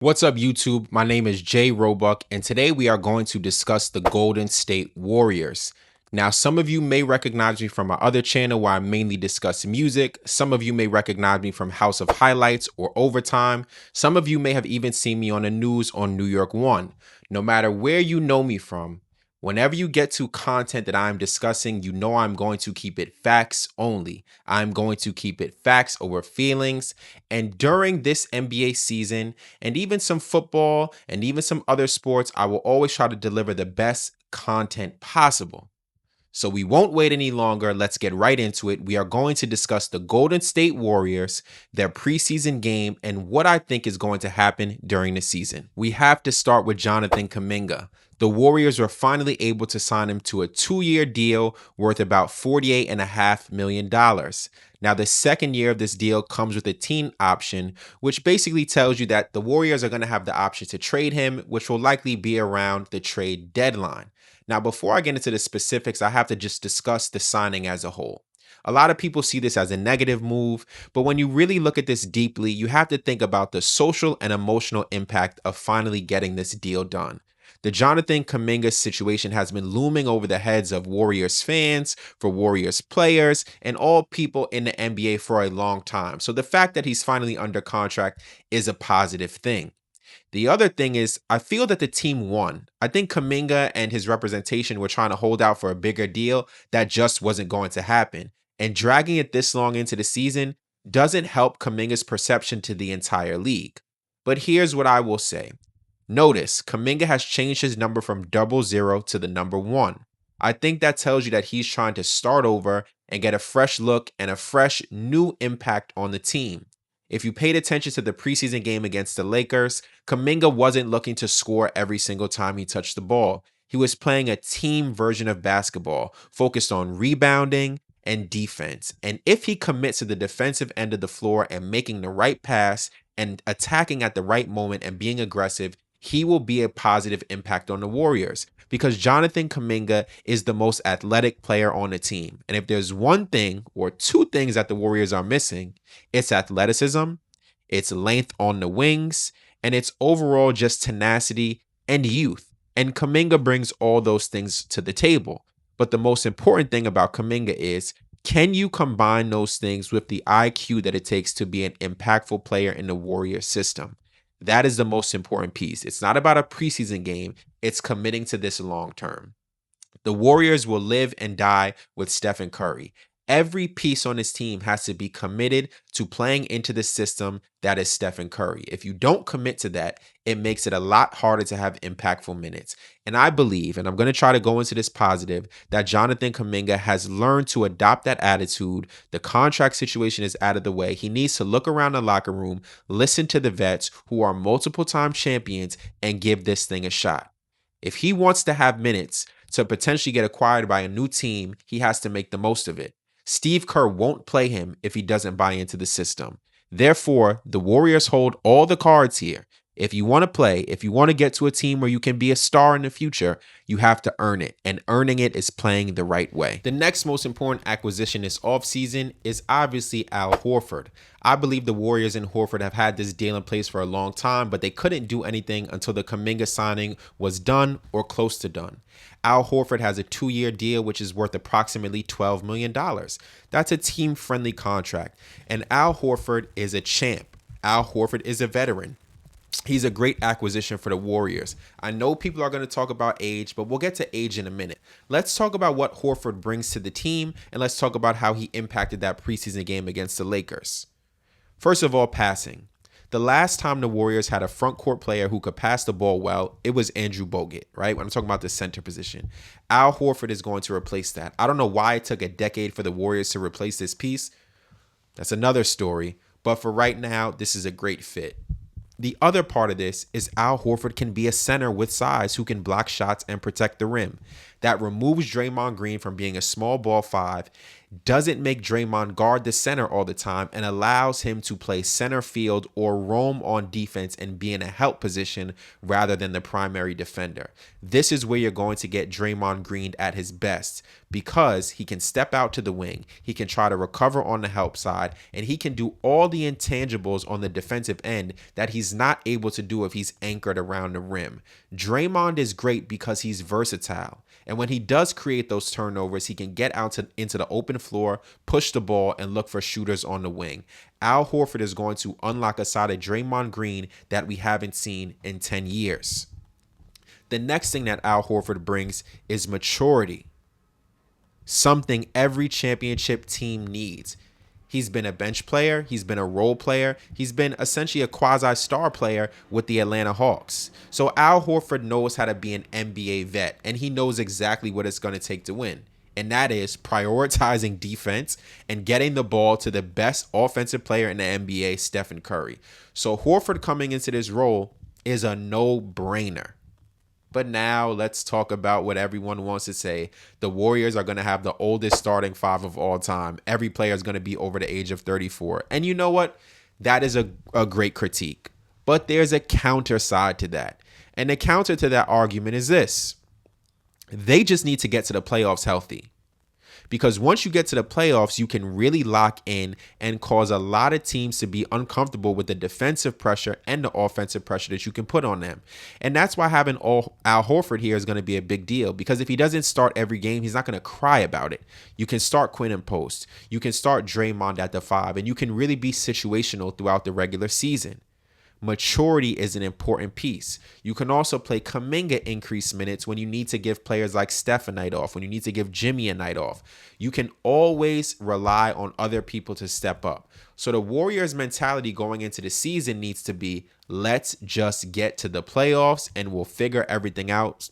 What's up, YouTube? My name is Jay Roebuck, and today we are going to discuss the Golden State Warriors. Now, some of you may recognize me from my other channel where I mainly discuss music. Some of you may recognize me from House of Highlights or Overtime. Some of you may have even seen me on the news on New York One. No matter where you know me from, whenever you get to content that I'm discussing, you know I'm going to keep it facts only. I'm going to keep it facts over feelings. And during this NBA season, and even some football and even some other sports, I will always try to deliver the best content possible. So we won't wait any longer. Let's get right into it. We are going to discuss the Golden State Warriors, their preseason game, and what I think is going to happen during the season. We have to start with Jonathan Kuminga. The Warriors were finally able to sign him to a 2-year deal worth about $48.5 million. Now, the second year of this deal comes with a team option, which basically tells you that the Warriors are going to have the option to trade him, which will likely be around the trade deadline. Now, before I get into the specifics, I have to just discuss the signing as a whole. A lot of people see this as a negative move, but when you really look at this deeply, you have to think about the social and emotional impact of finally getting this deal done. The Jonathan Kuminga situation has been looming over the heads of Warriors fans, for Warriors players, and all people in the NBA for a long time. So the fact that he's finally under contract is a positive thing. The other thing is, I feel that the team won. I think Kuminga and his representation were trying to hold out for a bigger deal that just wasn't going to happen. And dragging it this long into the season doesn't help Kuminga's perception to the entire league. But here's what I will say. Notice, Kuminga has changed his number from 00 to the number 1. I think that tells you that he's trying to start over and get a fresh look and a fresh new impact on the team. If you paid attention to the preseason game against the Lakers, Kuminga wasn't looking to score every single time he touched the ball. He was playing a team version of basketball, focused on rebounding and defense. And if he commits to the defensive end of the floor and making the right pass and attacking at the right moment and being aggressive, he will be a positive impact on the Warriors, because Jonathan Kuminga is the most athletic player on the team. And if there's one thing or two things that the Warriors are missing, it's athleticism, it's length on the wings, and it's overall just tenacity and youth. And Kuminga brings all those things to the table. But the most important thing about Kuminga is, can you combine those things with the IQ that it takes to be an impactful player in the Warriors system? That is the most important piece. It's not about a preseason game. It's committing to this long term. The Warriors will live and die with Steph Curry. Every piece on this team has to be committed to playing into the system that is Steph Curry. If you don't commit to that, it makes it a lot harder to have impactful minutes. And I believe, and I'm going to try to go into this positive, that Jonathan Kuminga has learned to adopt that attitude. The contract situation is out of the way. He needs to look around the locker room, listen to the vets who are multiple time champions, and give this thing a shot. If he wants to have minutes to potentially get acquired by a new team, he has to make the most of it. Steve Kerr won't play him if he doesn't buy into the system. Therefore, the Warriors hold all the cards here. If you want to play, if you want to get to a team where you can be a star in the future, you have to earn it. And earning it is playing the right way. The next most important acquisition this offseason is obviously Al Horford. I believe the Warriors and Horford have had this deal in place for a long time, but they couldn't do anything until the Kuminga signing was done or close to done. Al Horford has a 2-year deal, which is worth approximately $12 million. That's a team-friendly contract. And Al Horford is a champ. Al Horford is a veteran. He's a great acquisition for the Warriors. I know people are going to talk about age, but we'll get to age in a minute. Let's talk about what Horford brings to the team, and let's talk about how he impacted that preseason game against the Lakers. First of all, passing. The last time the Warriors had a front court player who could pass the ball well, it was Andrew Bogut, right? When I'm talking about the center position. Al Horford is going to replace that. I don't know why it took a decade for the Warriors to replace this piece. That's another story. But for right now, this is a great fit. The other part of this is Al Horford can be a center with size who can block shots and protect the rim. That removes Draymond Green from being a small ball 5, doesn't make Draymond guard the center all the time, and allows him to play center field or roam on defense and be in a help position rather than the primary defender. This is where you're going to get Draymond Green at his best. because he can step out to the wing, he can try to recover on the help side, and he can do all the intangibles on the defensive end that he's not able to do if he's anchored around the rim. Draymond is great because he's versatile. And when he does create those turnovers, he can get out into the open floor, push the ball, and look for shooters on the wing. Al Horford is going to unlock a side of Draymond Green that we haven't seen in 10 years. The next thing that Al Horford brings is maturity, something every championship team needs. He's been a bench player. He's been a role player. He's been essentially a quasi-star player with the Atlanta Hawks. So Al Horford knows how to be an NBA vet, and he knows exactly what it's going to take to win. And that is prioritizing defense and getting the ball to the best offensive player in the NBA, Steph Curry. So Horford coming into this role is a no-brainer. But now let's talk about what everyone wants to say. The Warriors are going to have the oldest starting five of all time. Every player is going to be over the age of 34. And you know what? That is a great critique. But there's a counter side to that. And the counter to that argument is this. They just need to get to the playoffs healthy. Because once you get to the playoffs, you can really lock in and cause a lot of teams to be uncomfortable with the defensive pressure and the offensive pressure that you can put on them. And that's why having Al Horford here is going to be a big deal. Because if he doesn't start every game, he's not going to cry about it. You can start Quinn in post. You can start Draymond at the 5. And you can really be situational throughout the regular season. Maturity is an important piece. You can also play Kuminga increased minutes when you need to give players like Steph a night off, when you need to give Jimmy a night off. You can always rely on other people to step up. So the Warriors' mentality going into the season needs to be, let's just get to the playoffs and we'll figure everything else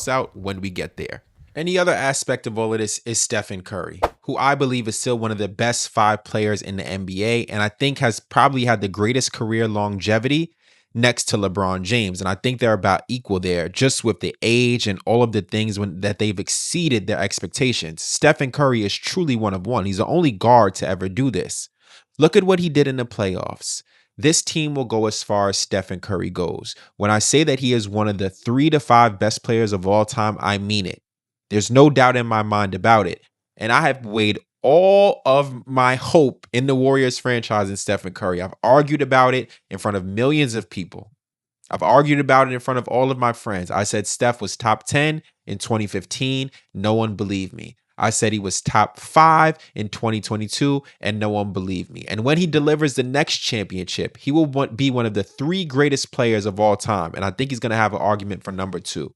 out when we get there. And the other aspect of all of this is Steph Curry, who I believe is still one of the best 5 players in the NBA, and I think has probably had the greatest career longevity next to LeBron James. And I think they're about equal there, just with the age and all of the things that they've exceeded their expectations. Steph Curry is truly one of one. He's the only guard to ever do this. Look at what he did in the playoffs. This team will go as far as Steph Curry goes. When I say that he is one of the 3 to 5 best players of all time, I mean it. There's no doubt in my mind about it. And I have weighed all of my hope in the Warriors franchise in Steph Curry. I've argued about it in front of millions of people. I've argued about it in front of all of my friends. I said Steph was top 10 in 2015. No one believed me. I said he was top 5 in 2022, and no one believed me. And when he delivers the next championship, he will be one of the 3 greatest players of all time. And I think he's going to have an argument for number 2.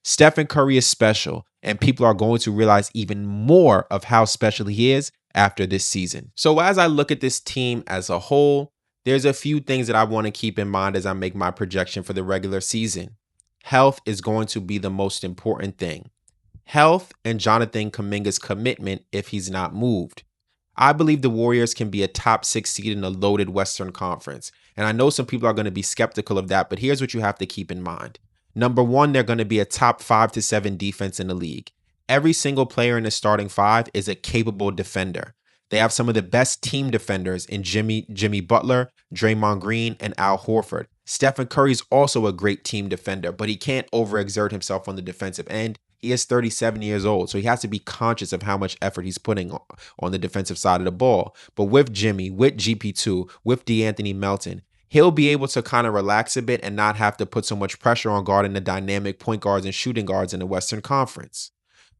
Steph Curry is special, and people are going to realize even more of how special he is after this season. So as I look at this team as a whole, there's a few things that I want to keep in mind as I make my projection for the regular season. Health is going to be the most important thing. Health and Jonathan Kuminga's commitment if he's not moved. I believe the Warriors can be a top 6 seed in the loaded Western Conference. And I know some people are going to be skeptical of that, but here's what you have to keep in mind. Number 1, they're going to be a top 5 to 7 defense in the league. Every single player in the starting 5 is a capable defender. They have some of the best team defenders in Jimmy Butler, Draymond Green, and Al Horford. Steph Curry is also a great team defender, but he can't overexert himself on the defensive end. He is 37 years old, so he has to be conscious of how much effort he's putting on the defensive side of the ball. But with Jimmy, with GP2, with DeAnthony Melton, he'll be able to kind of relax a bit and not have to put so much pressure on guarding the dynamic point guards and shooting guards in the Western Conference.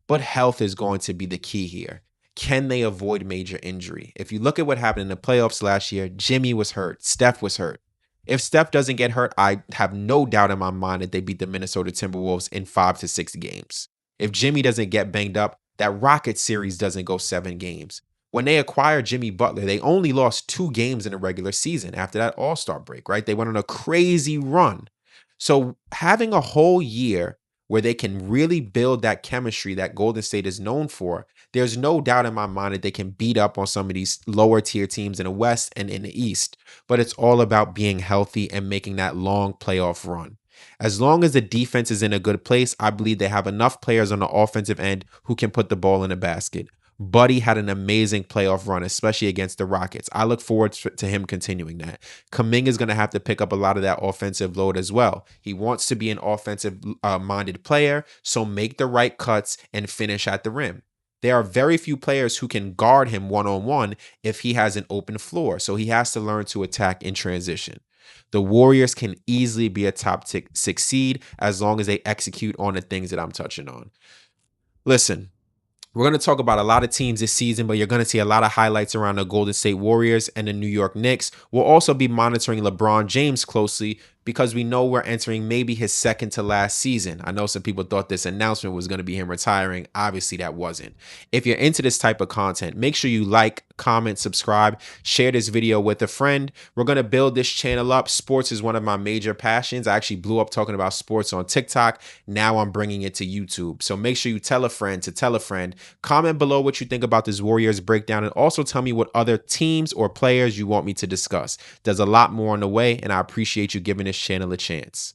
But health is going to be the key here. Can they avoid major injury? If you look at what happened in the playoffs last year, Jimmy was hurt. Steph was hurt. If Steph doesn't get hurt, I have no doubt in my mind that they beat the Minnesota Timberwolves in 5 to 6 games. If Jimmy doesn't get banged up, that Rockets series doesn't go 7 games. When they acquired Jimmy Butler, they only lost 2 games in the regular season after that All-Star break, right? They went on a crazy run. So having a whole year where they can really build that chemistry that Golden State is known for, there's no doubt in my mind that they can beat up on some of these lower tier teams in the West and in the East. But it's all about being healthy and making that long playoff run. As long as the defense is in a good place, I believe they have enough players on the offensive end who can put the ball in the basket. Buddy had an amazing playoff run, especially against the Rockets. I look forward to him continuing that. Kuminga is going to have to pick up a lot of that offensive load as well. He wants to be an offensive minded player, so make the right cuts and finish at the rim. There are very few players who can guard him one-on-one if he has an open floor, so he has to learn to attack in transition. The Warriors can easily be a top 6 seed as long as they execute on the things that I'm touching on. Listen, we're going to talk about a lot of teams this season, but you're going to see a lot of highlights around the Golden State Warriors and the New York Knicks. We'll also be monitoring LeBron James closely because we know we're entering maybe his second to last season. I know some people thought this announcement was going to be him retiring. Obviously, that wasn't. If you're into this type of content, make sure you like, comment, subscribe, share this video with a friend. We're going to build this channel up. Sports is one of my major passions. I actually blew up talking about sports on TikTok. Now I'm bringing it to YouTube. So make sure you tell a friend to tell a friend. Comment below what you think about this Warriors breakdown, and also tell me what other teams or players you want me to discuss. There's a lot more on the way, and I appreciate you giving this channel a chance.